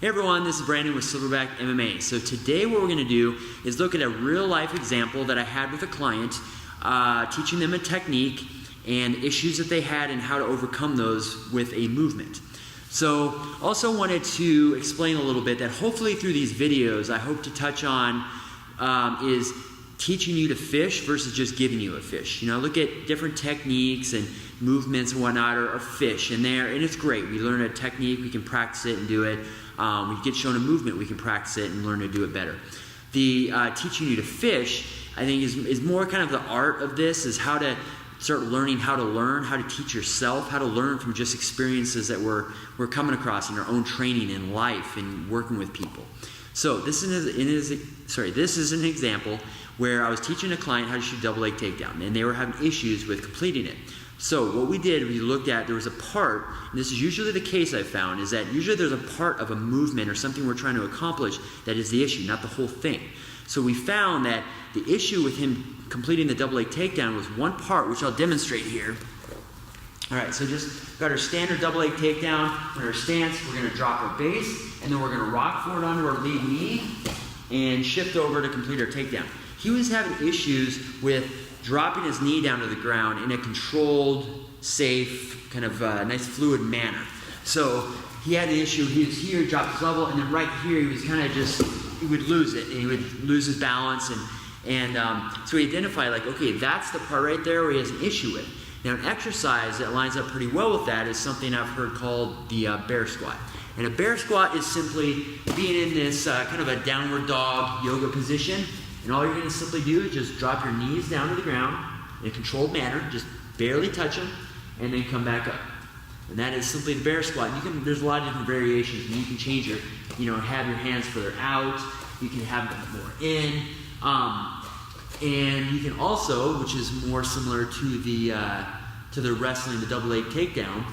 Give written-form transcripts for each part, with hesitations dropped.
Hey everyone, this is Brandon with Silverback MMA. So today what we're going to do is look at a real life example that I had with a client, teaching them a technique and issues that they had and how to overcome those with a movement. So also wanted to explain a little bit that hopefully through these videos I hope to touch on is teaching you to fish versus just giving you a fish. You know, look at different techniques and movements and whatnot are fish in there, and it's great. We learn a technique, we can practice it and do it. We get shown a movement, we can practice it and learn to do it better. The teaching you to fish, I think, is more kind of the art of this, is how to start learning how to learn, how to teach yourself, how to learn from just experiences that we're coming across in our own training in life and working with people. So this is an example where I was teaching a client how to shoot double leg takedown, and they were having issues with completing it. So what we did, we looked at, there was a part, and this is usually the case I found, is that usually there's a part of a movement or something we're trying to accomplish that is the issue, not the whole thing. So we found that the issue with him completing the double leg takedown was one part, which I'll demonstrate here. All right, so just got our standard double leg takedown. In our stance, we're going to drop our base, and then we're going to rock forward onto our lead knee and shift over to complete our takedown. He was having issues with dropping his knee down to the ground in a controlled, safe, kind of nice fluid manner. So he had an issue. He was here, dropped his level, and then right here he was kind of just, he would lose it, and he would lose his balance. And so we identified, like, okay, that's the part right there where he has an issue with. Now, an exercise that lines up pretty well with that is something I've heard called the bear squat. And a bear squat is simply being in this kind of a downward dog yoga position. And all you're going to simply do is just drop your knees down to the ground in a controlled manner, just barely touch them, and then come back up. And that is simply the bear squat. There's a lot of different variations, and you can change your, have your hands further out. You can have them more in. And you can also, which is more similar to the wrestling, the double leg takedown,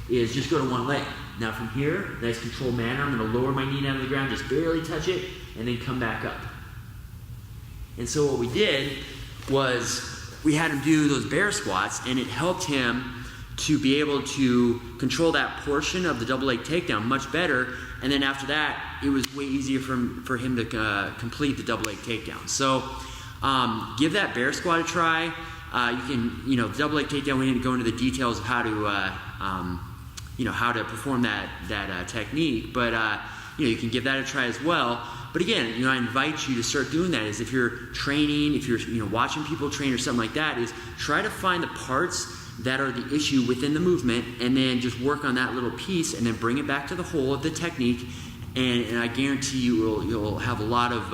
is just go to one leg. Now from here, nice controlled manner, I'm going to lower my knee down to the ground, just barely touch it, and then come back up. And so what we did was we had him do those bear squats, and it helped him to be able to control that portion of the double leg takedown much better. And then after that, it was way easier for him to complete the double leg takedown. So give that bear squat a try. You can, the double leg takedown, we didn't go into the details of how to perform that technique, but you can give that a try as well. But again, I invite you to start doing that. Is if you're training, if you're watching people train or something like that, is try to find the parts that are the issue within the movement, and then just work on that little piece, and then bring it back to the whole of the technique. And I guarantee you'll have a lot of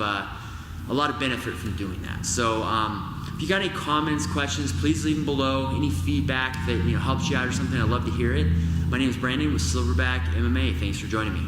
benefit from doing that. So if you got any comments, questions, please leave them below. Any feedback that helps you out or something, I'd love to hear it. My name is Brandon with Silverback MMA. Thanks for joining me.